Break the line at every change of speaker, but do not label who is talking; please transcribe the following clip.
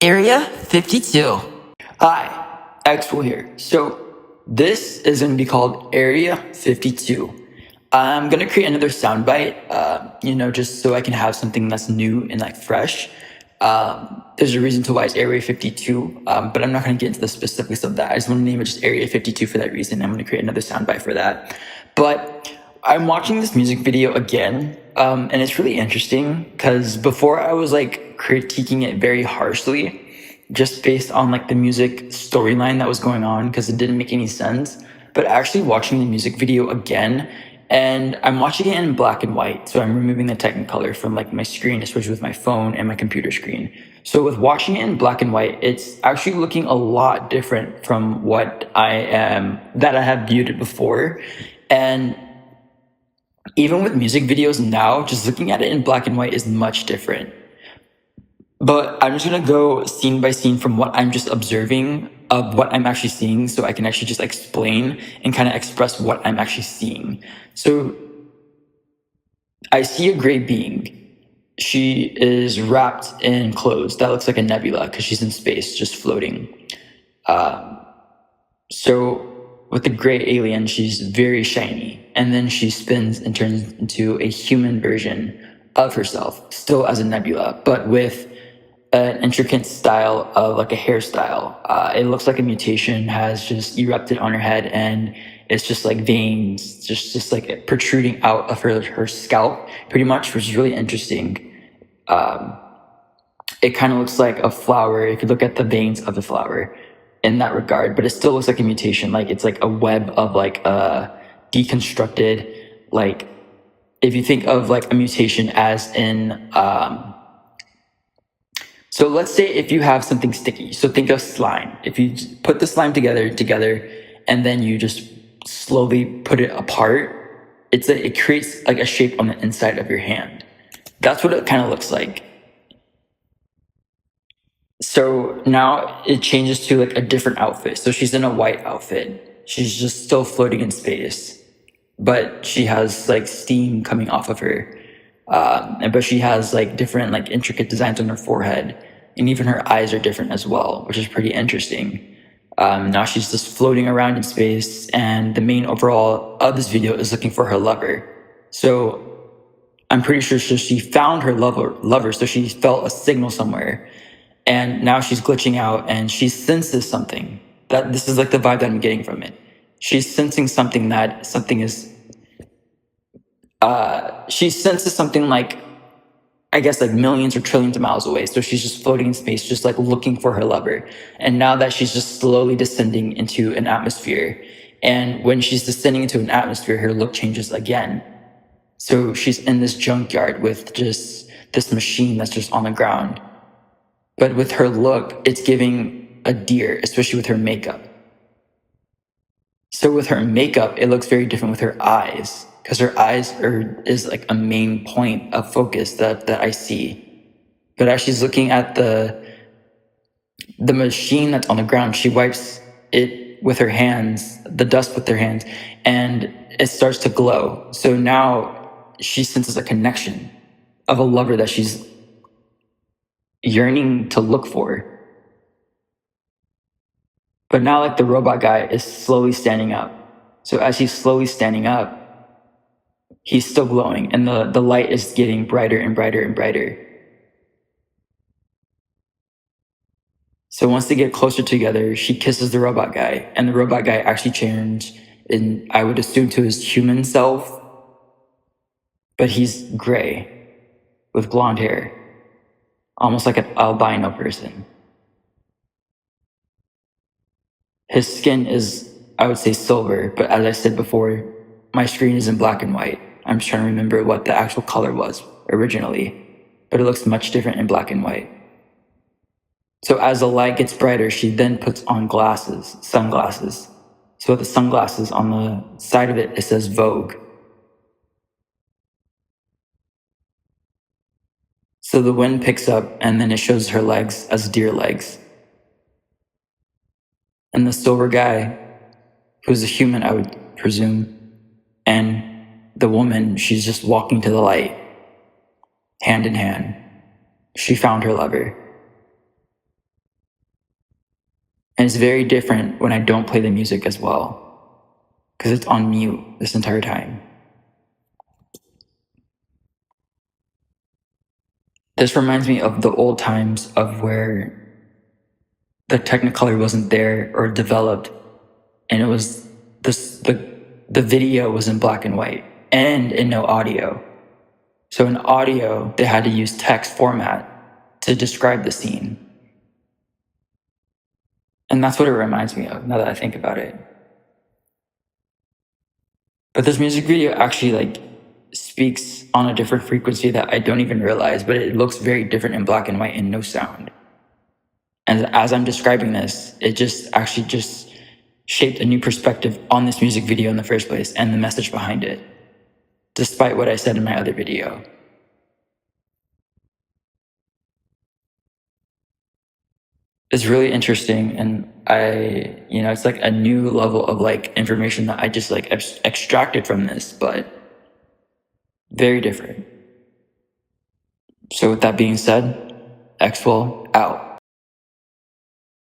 Area 52.
Hi, Axel here. So this is going to be called Area 52. I'm going to create another soundbite, just so I can have something that's new and like fresh. There's a reason to why it's Area 52, but I'm not going to get into the specifics of that. I just want to name it just Area 52 for that reason. I'm going to create another soundbite for that. But I'm watching this music video again, and it's really interesting because before I was like critiquing it very harshly just based on like the music storyline that was going on because it didn't make any sense. But actually watching the music video again, and I'm watching it in black and white, so I'm removing the Technicolor from like my screen, especially with my phone and my computer screen. So with watching it in black and white, it's actually looking a lot different from what I have viewed it before. And even with music videos now, just looking at it in black and white is much different. But I'm just gonna go scene by scene from what I'm just observing of what I'm actually seeing, so I can actually just explain and kind of express what I'm actually seeing. So I see a gray being. She is wrapped in clothes. That looks like a nebula because she's in space, just floating. So with the gray alien, she's very shiny, and then she spins and turns into a human version of herself, still as a nebula, but with an intricate style of like a hairstyle. It looks like a mutation has just erupted on her head, and it's just like veins, just like protruding out of her scalp, pretty much, which is really interesting. It kind of looks like a flower if you look at the veins of the flower in that regard, but it still looks like a mutation. Like it's like a web of like deconstructed, like if you think of like a mutation as in so let's say if you have something sticky, so think of slime. If you put the slime together, and then you just slowly put it apart, it creates like a shape on the inside of your hand. That's what it kind of looks like. So now it changes to like a different outfit. So she's in a white outfit. She's just still floating in space, but she has like steam coming off of her. But she has like different like intricate designs on her forehead, and even her eyes are different as well, which is pretty interesting. Now she's just floating around in space, and the main overall of this video is looking for her lover. So I'm pretty sure she found her lover, so she felt a signal somewhere, and now she's glitching out, and she senses something. That this is like the vibe that I'm getting from it. She's sensing something that something is. She senses something like I guess like millions or trillions of miles away. So she's just floating in space, just like looking for her lover. And now that she's just slowly descending into an atmosphere, and when she's descending into an atmosphere, her look changes again. So she's in this junkyard with just this machine that's just on the ground. But with her look, it's giving a deer, especially with her makeup. So with her makeup, it looks very different with her eyes, because her eyes is like a main point of focus that I see. But as she's looking at the machine that's on the ground, she wipes it with her hands, the dust with her hands, and it starts to glow. So now she senses a connection of a lover that she's yearning to look for. But now like the robot guy is slowly standing up. So as he's slowly standing up, he's still glowing, and the light is getting brighter and brighter and brighter. So once they get closer together, she kisses the robot guy, and the robot guy actually changed, and I would assume to his human self, but he's gray with blonde hair, almost like an albino person. His skin is, I would say, silver, but as I said before, my screen is in black and white. I'm just trying to remember what the actual color was originally, but it looks much different in black and white. So as the light gets brighter, she then puts on glasses, sunglasses. So with the sunglasses on the side of it, it says Vogue. So the wind picks up, and then it shows her legs as deer legs. And the silver guy, who's a human, I would presume, and the woman, she's just walking to the light, hand in hand. She found her lover. And it's very different when I don't play the music as well, because it's on mute this entire time. This reminds me of the old times of where the Technicolor wasn't there or developed, and it was the video was in black and white and in no audio. So in audio, they had to use text format to describe the scene. And that's what it reminds me of now that I think about it. But this music video actually like speaks on a different frequency that I don't even realize, but it looks very different in black and white and no sound. And as I'm describing this, it just actually just shaped a new perspective on this music video in the first place and the message behind it, despite what I said in my other video. It's really interesting, and it's like a new level of like information that I just like extracted from this, but very different. So with that being said, Xwell out.